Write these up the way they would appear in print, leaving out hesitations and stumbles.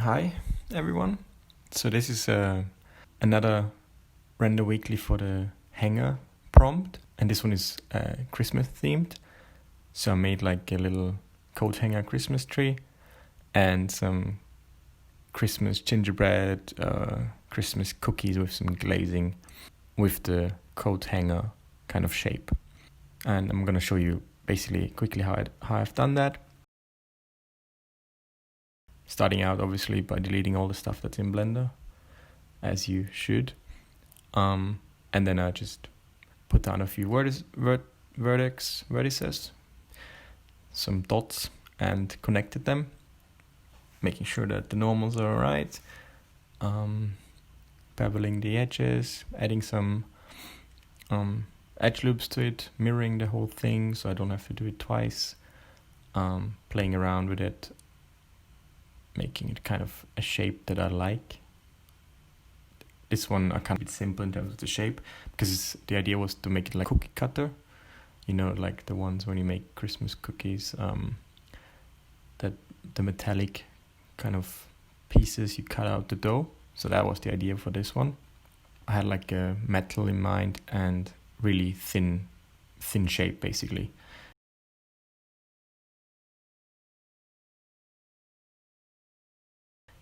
Hi everyone. So this is another render weekly for the hanger prompt, and this one is Christmas themed. So I made like a little coat hanger Christmas tree and some Christmas gingerbread, Christmas cookies with some glazing with the coat hanger kind of shape. And I'm gonna show you basically quickly how I've done that. Starting out obviously by deleting all the stuff that's in Blender, as you should. And then I just put down a few vertices, some dots, and connected them, making sure that the normals are alright. Beveling the edges, adding some edge loops to it, mirroring the whole thing so I don't have to do it twice. Playing around with it, making it kind of a shape that I like. This one I can't be simple in terms of the shape because the idea was to make it like a cookie cutter, like the ones when you make Christmas cookies, that the metallic kind of pieces you cut out the dough. So that was the idea for this one. I had like a metal in mind and really thin shape basically.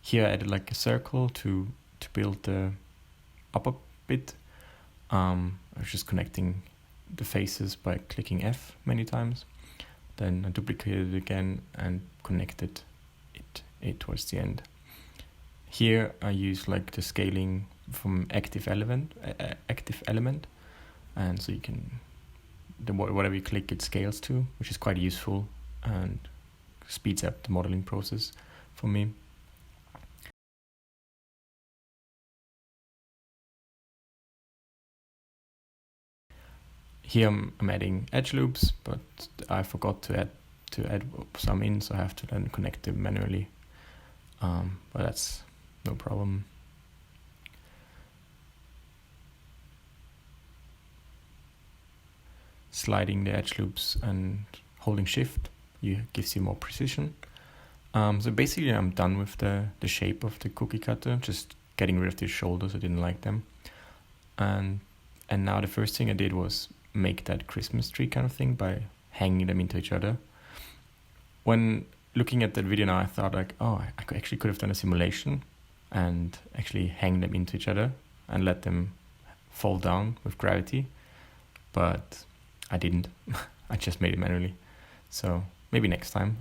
Here I added like a circle to build the upper bit. I was just connecting the faces by clicking F many times. Then I duplicated it again and connected it towards the end. Here I use like the scaling from active element, and so you can, whatever you click it scales to, which is quite useful and speeds up the modeling process for me. Here I'm adding edge loops, but I forgot to add some in, so I have to then connect them manually. But that's no problem. Sliding the edge loops and holding shift gives you more precision. So basically I'm done with the shape of the cookie cutter, just getting rid of the shoulders. I didn't like them. And now the first thing I did was make that Christmas tree kind of thing by hanging them into each other. When looking at that video now, I thought like, oh, I actually could have done a simulation and actually hang them into each other and let them fall down with gravity, but I didn't. I just made it manually. So maybe next time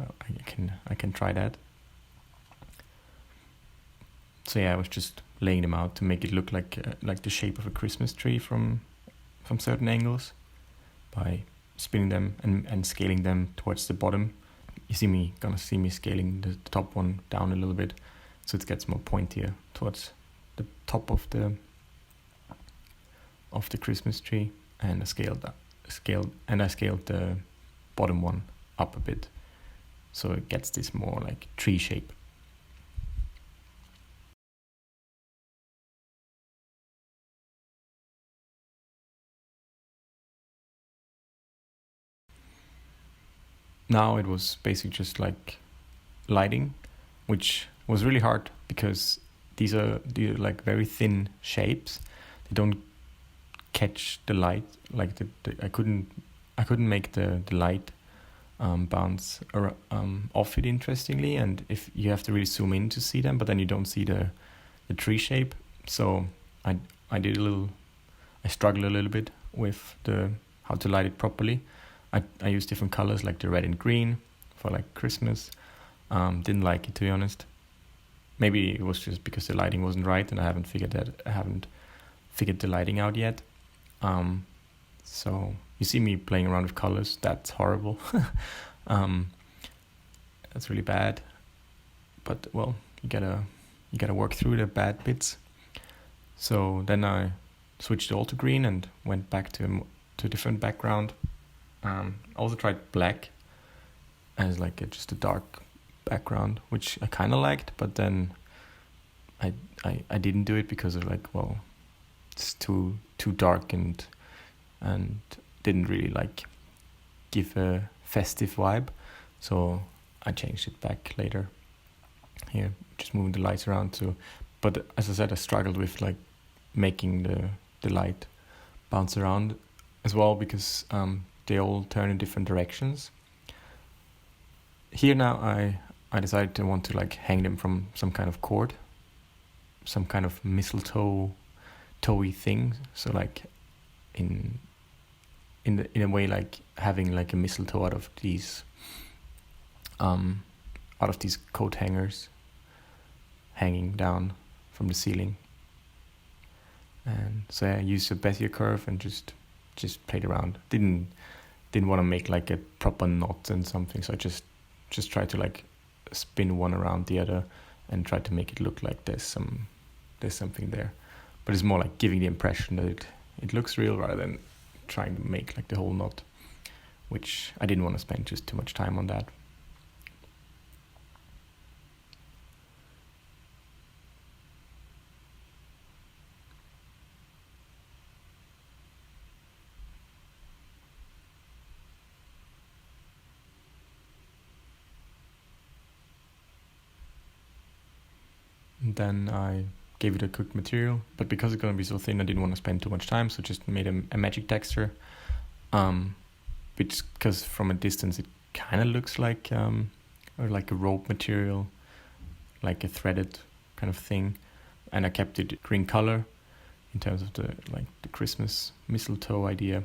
I can try that. So yeah, I was just laying them out to make it look like the shape of a Christmas tree from certain angles by spinning them and scaling them towards the bottom. Gonna see me scaling the top one down a little bit so it gets more pointier towards the top of the Christmas tree, and I scaled the bottom one up a bit so it gets this more like tree shape. Now it was basically just like lighting, which was really hard because these are like very thin shapes. They don't catch the light. Like I couldn't make the light bounce off it interestingly, and if you have to really zoom in to see them, but then you don't see the tree shape. So I struggled a little bit with how to light it properly. I used different colors like the red and green for like Christmas. Didn't like it, to be honest. Maybe it was just because the lighting wasn't right and I haven't figured the lighting out yet. So you see me playing around with colors. That's horrible. That's really bad. But well, you gotta work through the bad bits. So then I switched all to green and went back to a different background. Also tried black as like just a dark background, which I kind of liked, but then I didn't do it because of like, well, it's too dark and didn't really like give a festive vibe, so I changed it back later. here, just moving the lights around too. But as I said, I struggled with like making the light bounce around as well, because they all turn in different directions. Here now I decided to want to like hang them from some kind of cord, some kind of mistletoe toey thing. So like in a way, like having like a mistletoe out of these coat hangers hanging down from the ceiling. And so I used a Bezier curve and just played around. Didn't want to make like a proper knot and something, so I just tried to like spin one around the other and try to make it look like there's something there. But it's more like giving the impression that it looks real, rather than trying to make like the whole knot, which I didn't want to spend just too much time on that. And then I gave it a cooked material, but because it's going to be so thin, I didn't want to spend too much time, so just made a magic texture, which, because from a distance it kind of looks like or like a rope material, like a threaded kind of thing, and I kept it green color in terms of the Christmas mistletoe idea.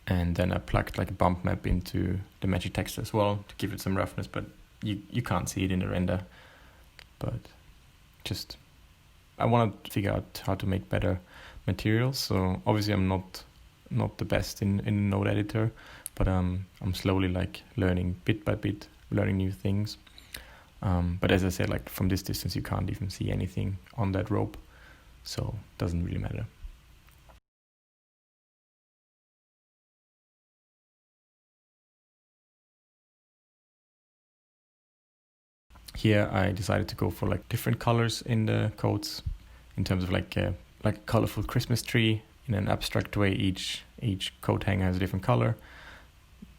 And then I plugged like a bump map into the magic texture as well to give it some roughness, but you can't see it in the render. But just I want to figure out how to make better materials. So obviously I'm not the best in node editor, but I'm slowly like learning bit by bit, learning new things. But as I said, like from this distance you can't even see anything on that rope, so it doesn't really matter. Here I decided to go for like different colors in the coats, in terms of like a colorful Christmas tree in an abstract way. Each coat hanger has a different color,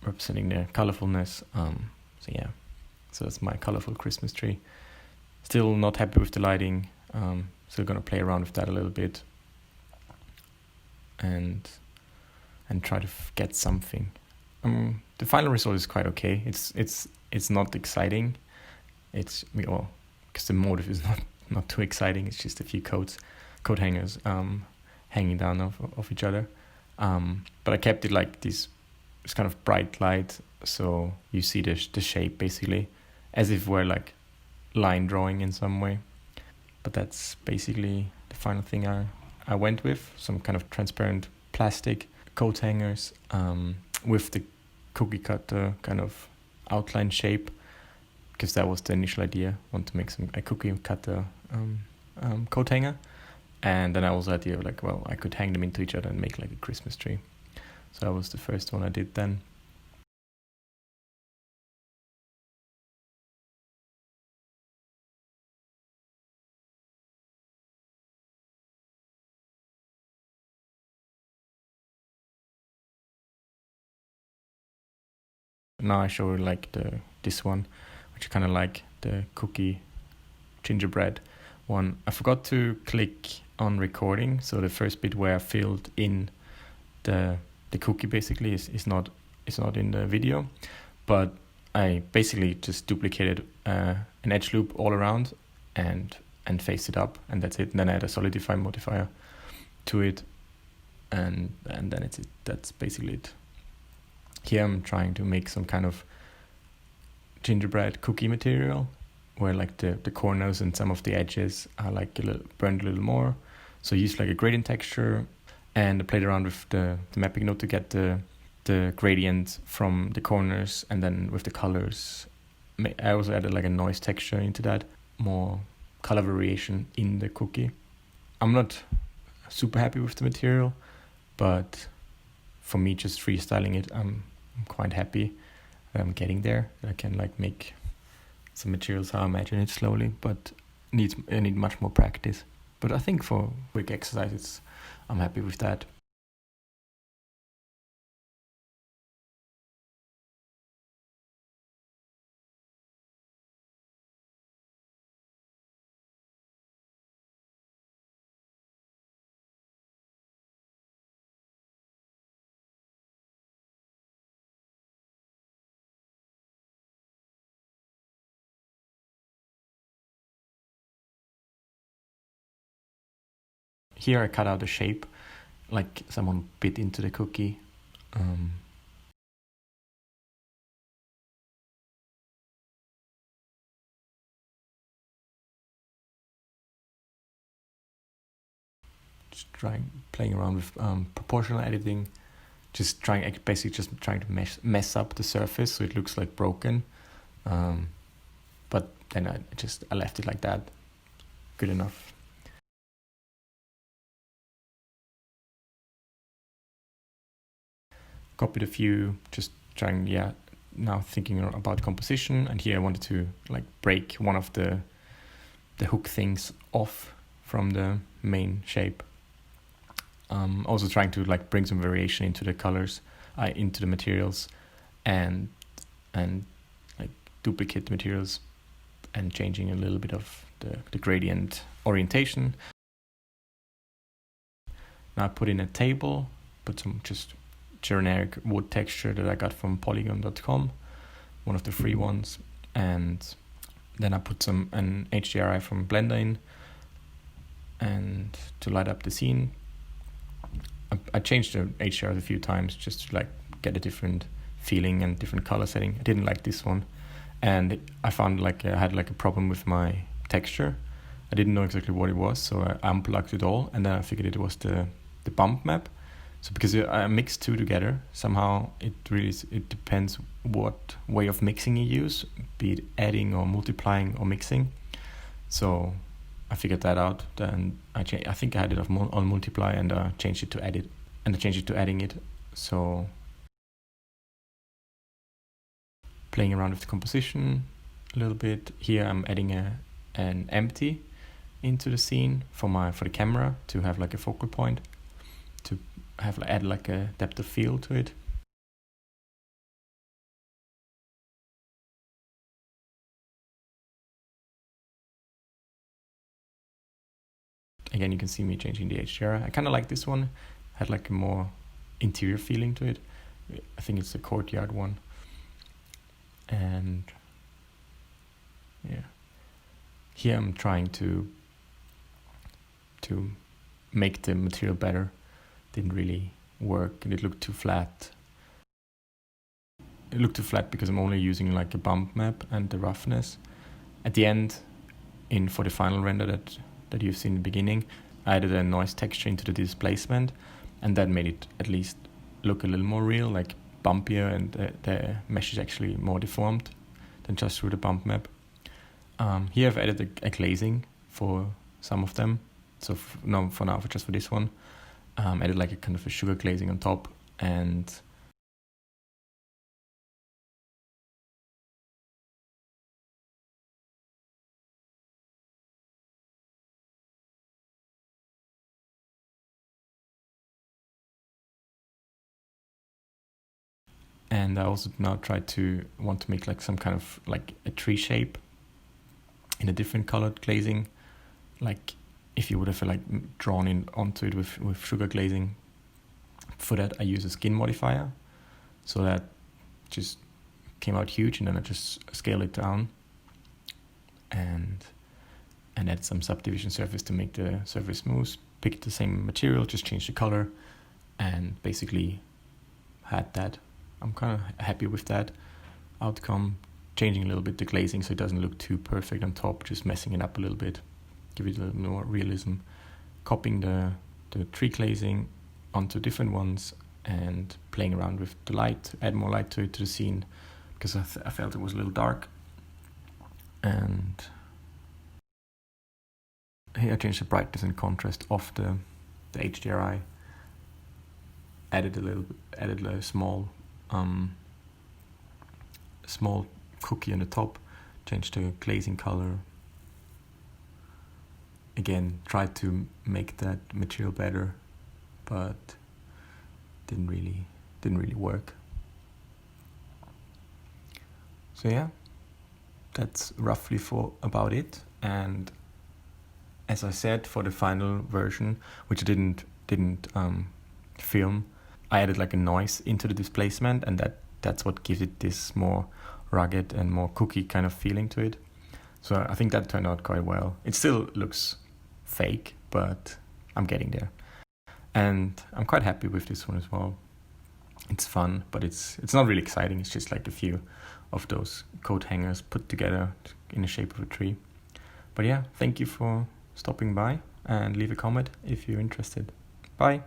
representing their colorfulness. So yeah, so that's my colorful Christmas tree. Still not happy with the lighting. Still gonna play around with that a little bit, and try to get something. The final result is quite okay. It's not exciting. It's because the motive is not too exciting. It's just a few coat hangers hanging down of each other. But I kept it like this kind of bright light, so you see the shape basically, as if we're like line drawing in some way. But that's basically the final thing I went with. Some kind of transparent plastic coat hangers with the cookie cutter kind of outline shape, because that was the initial idea. I want to make a cookie cutter coat hanger. And then I also had the idea like, well, I could hang them into each other and make like a Christmas tree. So that was the first one I did then. Now I show like this one, which I kind of like, the cookie gingerbread one. I forgot to click on recording, so the first bit where I filled in the cookie basically is not in the video, but I basically just duplicated an edge loop all around and faced it up, and that's it. And then I add a solidify modifier to it, and then it's it. That's basically it. Here I'm trying to make some kind of gingerbread cookie material, where like the corners and some of the edges are like burned a little more. So I used like a gradient texture, and I played around with the mapping node to get the gradient from the corners, and then with the colors. I also added like a noise texture into that, more color variation in the cookie. I'm not super happy with the material, but for me, just freestyling it, I'm quite happy that I'm getting there. I can like make some materials how I imagine it slowly, but I need much more practice. But I think for quick exercises, I'm happy with that. here I cut out a shape, like someone bit into the cookie. Just playing around with proportional editing, basically just trying to mess up the surface so it looks like broken. But then I left it like that. Good enough. Copied a few, just trying, now thinking about composition, and here I wanted to like break one of the hook things off from the main shape. Also trying to like bring some variation into the colors, into the materials, and like duplicate the materials and changing a little bit of the gradient orientation. Now I put in a table, put some just generic wood texture that I got from polygon.com, one of the free ones, and then I put an HDRI from Blender in, and to light up the scene. I changed the HDR a few times just to like get a different feeling and different color setting. I didn't like this one, and I found like I had like a problem with my texture. I didn't know exactly what it was, so I unplugged it all, and then I figured it was the bump map. So because I mixed two together, somehow it depends what way of mixing you use, be it adding or multiplying or mixing. So I figured that out. Then I think I had it on multiply, and changed it to edit, and I changed it to adding it. So playing around with the composition a little bit. Here I'm adding an empty into the scene for the camera to have like a focal point, to add like a depth of field to it. Again, you can see me changing the HDR. I kind of like this one. Had like a more interior feeling to it. I think it's the courtyard one. And yeah, here I'm trying to make the material better. Didn't really work, and it looked too flat. It looked too flat because I'm only using like a bump map and the roughness. At the end, for the final render that you've seen in the beginning, I added a noise texture into the displacement, and that made it at least look a little more real, like bumpier, and the mesh is actually more deformed than just through the bump map. Here I've added a glazing for some of them. So just for this one, added like a kind of a sugar glazing on top, and I also now want to make like some kind of like a tree shape in a different colored glazing, like if you would have like drawn in onto it with sugar glazing. For that I use a skin modifier, so that just came out huge, and then I just scale it down and add some subdivision surface to make the surface smooth. Picked the same material, just changed the color, and basically had that. I'm kind of happy with that outcome. Changing a little bit the glazing so it doesn't look too perfect on top, just messing it up a little bit, give it a little more realism. Copying the tree glazing onto different ones and playing around with the light, add more light to the scene, because I felt it was a little dark. And here I changed the brightness and contrast of the HDRI. Added a small cookie on the top, changed the glazing color. Again, tried to make that material better, but didn't really work. So yeah, that's roughly for about it. And as I said, for the final version, which I didn't film, I added like a noise into the displacement, and that's what gives it this more rugged and more cookie kind of feeling to it. So I think that turned out quite well. It still looks fake, but I'm getting there. And I'm quite happy with this one as well. It's fun, but it's not really exciting. It's just like a few of those coat hangers put together in the shape of a tree. But yeah, thank you for stopping by, and leave a comment if you're interested. Bye!